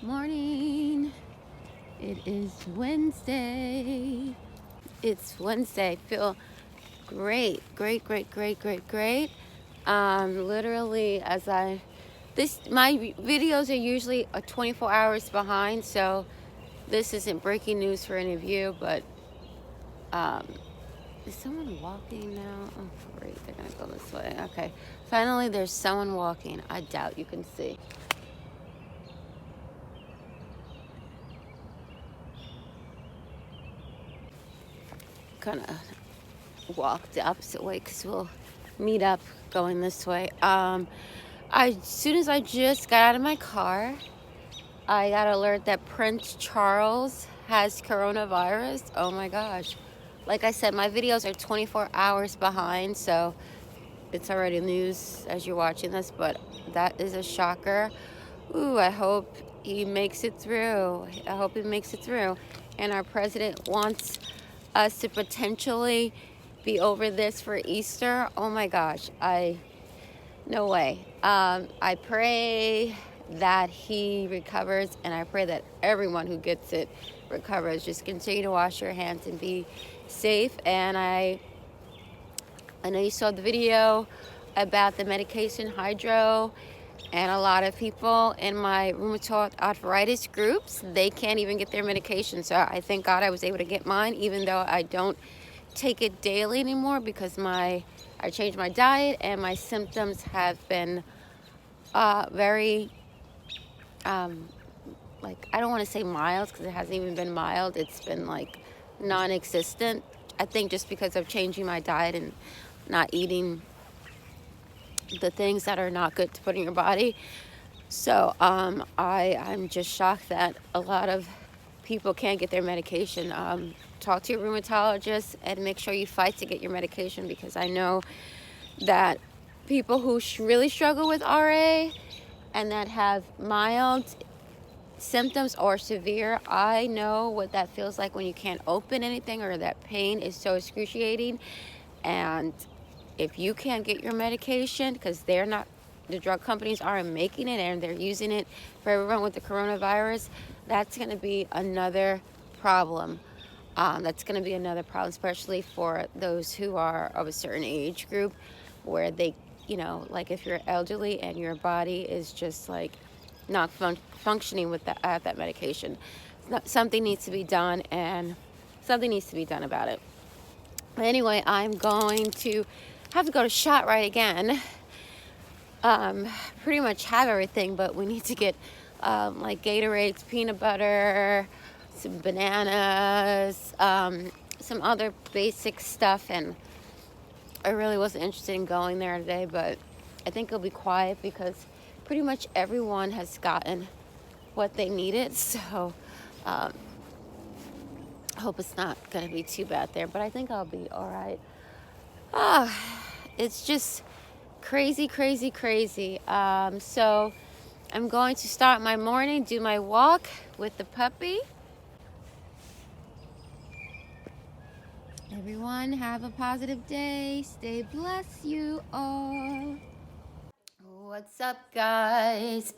Morning. It is Wednesday. It's Wednesday. Feel great. Literally, my videos are usually 24 hours behind, so this isn't breaking news for any of you, but is someone walking now? Oh, great. They're going to go this way. Okay. Finally, there's someone walking. I doubt you can see. Kind of walk the opposite way because we'll meet up going this way. As soon as I just got out of my car, I got alert that Prince Charles has coronavirus. Oh my gosh. Like I said, my videos are 24 hours behind, so it's already news as you're watching this, but that is a shocker. Ooh, I hope he makes it through. And our president wants us to potentially be over this for Easter. Oh my gosh, no way. I pray that he recovers, and I pray that everyone who gets it recovers. Just continue to wash your hands and be safe. And I know you saw the video about the medication Hydro, and a lot of people in my rheumatoid arthritis groups, they can't even get their medication. So I thank God I was able to get mine, even though I don't take it daily anymore because I changed my diet and my symptoms have been very like, I don't want to say mild because it hasn't even been mild. It's been like non-existent. I think just because of changing my diet and not eating the things that are not good to put in your body. So I'm just shocked that a lot of people can't get their medication. Talk to your rheumatologist and make sure you fight to get your medication, because I know that people who really struggle with RA and that have mild symptoms or severe, I know what that feels like when you can't open anything, or that pain is so excruciating. And if you can't get your medication, because the drug companies aren't making it and they're using it for everyone with the coronavirus, that's going to be another problem. Especially for those who are of a certain age group, where they, like if you're elderly and your body is just like not functioning with that medication. Something needs to be done, and something needs to be done about it. But anyway, I'm going to have to go to ShotRite again. Pretty much have everything, but we need to get like Gatorades, peanut butter, some bananas, some other basic stuff. And I really wasn't interested in going there today, but I think it'll be quiet because pretty much everyone has gotten what they needed. So I hope it's not going to be too bad there, but I think I'll be all right. It's just crazy. So I'm going to start my morning, do my walk with the puppy. Everyone have a positive day. Stay blessed, you all. What's up, guys?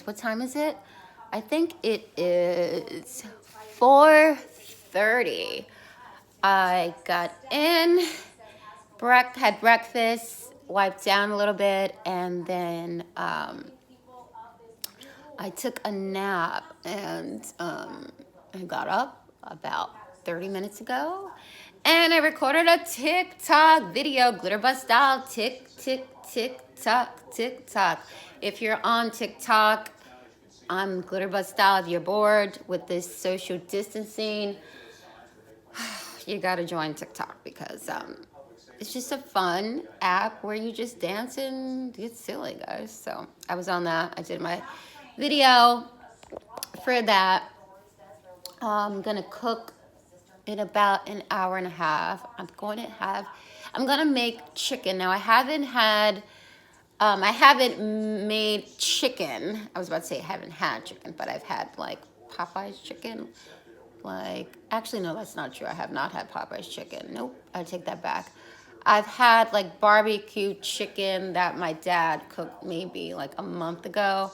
What time is it? I think it is 4:30. I got in, had breakfast, wiped down a little bit, and then I took a nap, and I got up about 30 minutes ago, and I recorded a TikTok video, Glitterbus style, tick, tock. If you're on TikTok, I'm Glitterbus style. If you're bored with this social distancing, you gotta join TikTok, because it's just a fun app where you just dance and get silly, guys. So I was on that. I did my video for that. I'm gonna cook in about an hour and a half. I'm gonna make chicken. Now I haven't made chicken. I was about to say I haven't had chicken, but I've had like Popeye's chicken. Actually, no, that's not true. I have not had Popeye's chicken. Nope, I take that back. I've had like barbecue chicken that my dad cooked maybe like a month ago.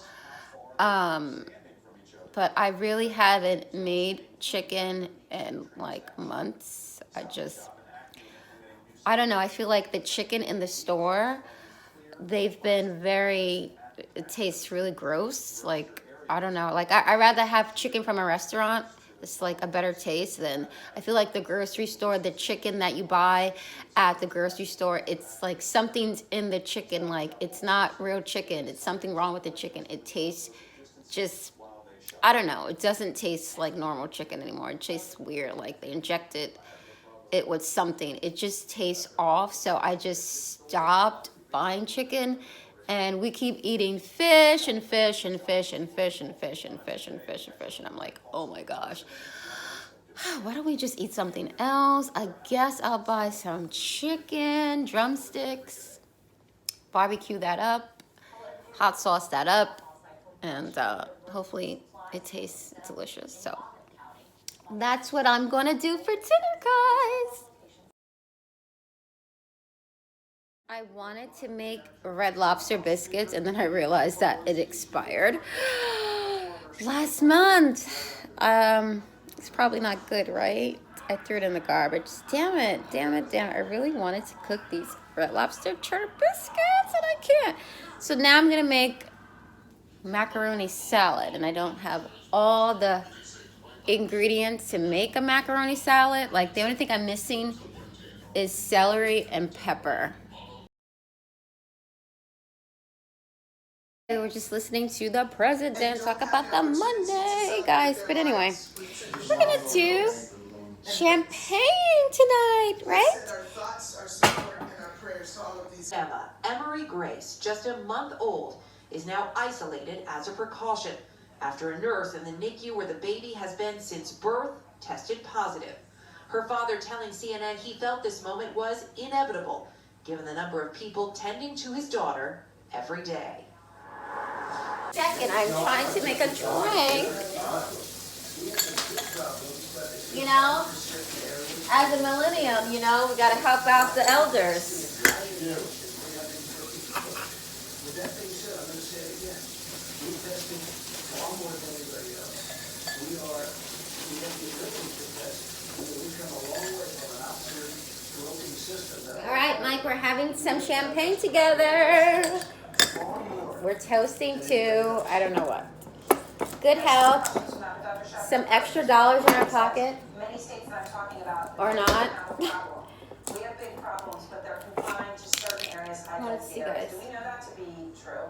but I really haven't made chicken in like months. I don't know. I feel like the chicken in the store, they've been it tastes really gross. Like, I don't know. Like, I rather have chicken from a restaurant. It's like a better taste than, I feel like the grocery store, the chicken that you buy at the grocery store, it's like something's in the chicken. Like, it's not real chicken. It's something wrong with the chicken. It tastes just, I don't know. It doesn't taste like normal chicken anymore. It tastes weird. Like they injected it with something. It just tastes off. So I just stopped buying chicken, and we keep eating fish and fish and fish and fish and fish and fish and fish and fish. And I'm like, oh my gosh, why don't we just eat something else? I guess I'll buy some chicken drumsticks, barbecue that up, hot sauce that up, and hopefully it tastes delicious. So that's what I'm gonna do for dinner, guys. I wanted to make Red Lobster biscuits, and then I realized that it expired last month. It's probably not good, right? I threw it in the garbage. Damn it. I really wanted to cook these Red Lobster cheddar biscuits, and I can't. So now I'm gonna make macaroni salad, and I don't have all the ingredients to make a macaroni salad. Like, the only thing I'm missing is celery and pepper. We were just listening to the president talk about the Monday, guys. But anyway, we're gonna do champagne tonight, right? Emma, Emery Grace, just a month old, is now isolated as a precaution after a nurse in the NICU where the baby has been since birth tested positive. Her father telling CNN he felt this moment was inevitable, given the number of people tending to his daughter every day. Second, I'm trying to make a drink. You know, as a millennium, you know, we gotta help out the elders. All right, Mike, we're having some champagne together. We're toasting to, I don't know what. Good health, some extra dollars in our pocket. Many states that I'm talking about or not. We have big problems, but they're confined to certain areas. Let's see, guys. Do we know that to be true?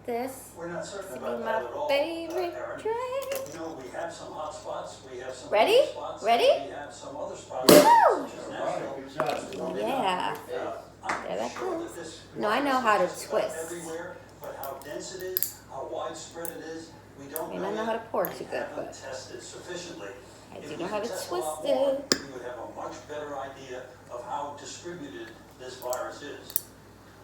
This We're not certain is about my that at all. favorite Erin. drink. You know, we have some hot spots, we have some Ready? other spots, Ready? We have some other spots. Woo! Such as Nashville. Yeah. I'm There that sure goes. this No, I know how to virus is not twist. everywhere, but how dense it is, how widespread it is, we don't I know. don't know how to yet. pour We too good, haven't but tested sufficiently. I If do we know how to could test a twist lot more, it. we would have a much better idea of how distributed this virus is.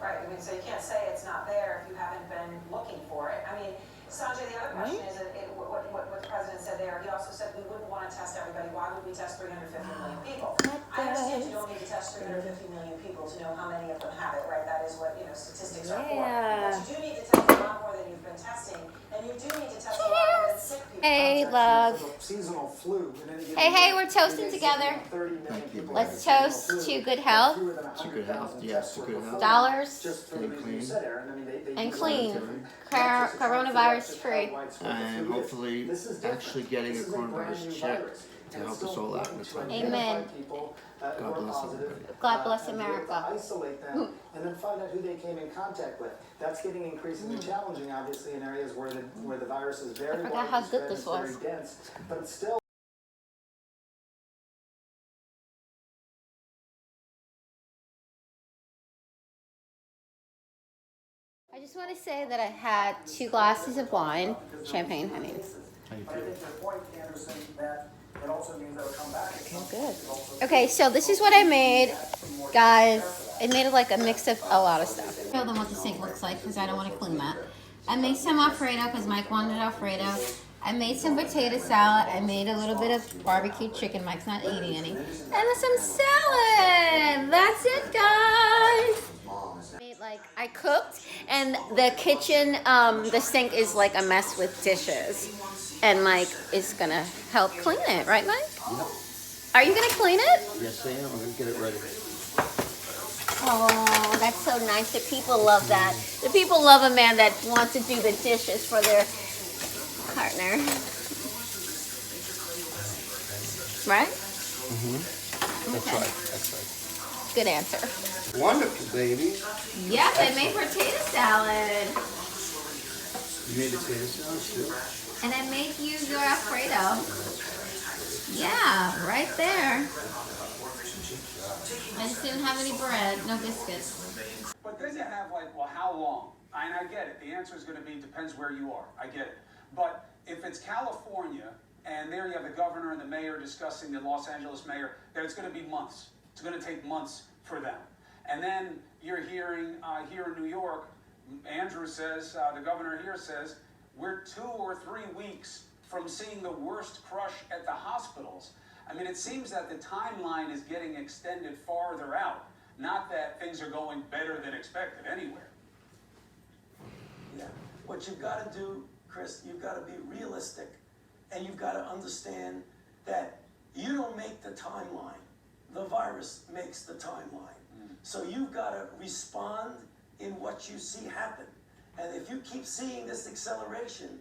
Right, I mean, so you can't say it's not there if you haven't been looking for it. I mean, Sanjay, the other question is, what the president said there, he also said we wouldn't want to test everybody. Why would we test 350 million people? I understand you don't need to test 350 million people to know how many of them have it, right? That is what, statistics are for. Yeah. But you do need to test a lot more than you've been testing, and you do need to test a lot more than sick people. Hey, love. Seasonal flu. Hey, we're toasting together. Let's toast to good health. To good health, yes, to good health. Dollars And clean. and clean. Coronavirus free. And hopefully actually getting a coronavirus check to help us all out in the time. Amen. God bless everybody. God bless America. Isolate them and then find out who they came in contact with. That's getting increasingly challenging, obviously, in areas where the virus is very I forgot how widely good spread, this it's was. very dense, but it's still. I just want to say that I had 2 glasses of wine, champagne, I mean. Oh, good. Okay, so this is what I made, guys. I made like a mix of a lot of stuff. Show them what the sink looks like because I don't want to clean that. I made some Alfredo because Mike wanted Alfredo. I made some potato salad. I made a little bit of barbecue chicken. Mike's not eating any. And some salad. That's it, guys. Made like I cooked, and the kitchen, the sink is like a mess with dishes, and Mike is gonna help clean it, right, Mike? Yep. Are you gonna clean it? Yes, I am. I'm gonna get it ready. Oh, that's so nice. The people love that. The people love a man that wants to do the dishes for their partner, right? That's right. That's right. Good answer. Wonderful, baby. Yes, I made potato salad. You made potato salad too? And I made you your Alfredo. Yeah, right there. I just didn't have any bread, no biscuits. But then you have like, well, how long? And I get it. The answer is going to be depends where you are. I get it. But if it's California and there you have the governor and the mayor discussing the Los Angeles mayor, then it's going to be months. It's going to take months for them. And then you're hearing here in New York, Andrew says, the governor here says, we're 2 or 3 weeks from seeing the worst crush at the hospitals. I mean, it seems that the timeline is getting extended farther out, not that things are going better than expected anywhere. Yeah. What you've got to do, Chris, you've got to be realistic, and you've got to understand that you don't make the timeline. The virus makes the timeline. So you've got to respond in what you see happen. And if you keep seeing this acceleration,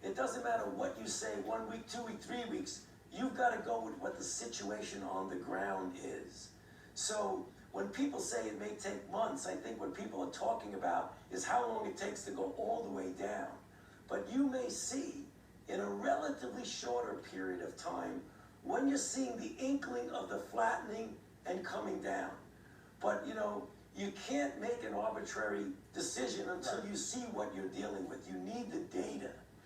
it doesn't matter what you say, 1 week, 2 weeks, 3 weeks, you've got to go with what the situation on the ground is. So when people say it may take months, I think what people are talking about is how long it takes to go all the way down. But you may see in a relatively shorter period of time when you're seeing the inkling of the flattening and coming down. But you know, you can't make an arbitrary decision until you see what you're dealing with. You need the data.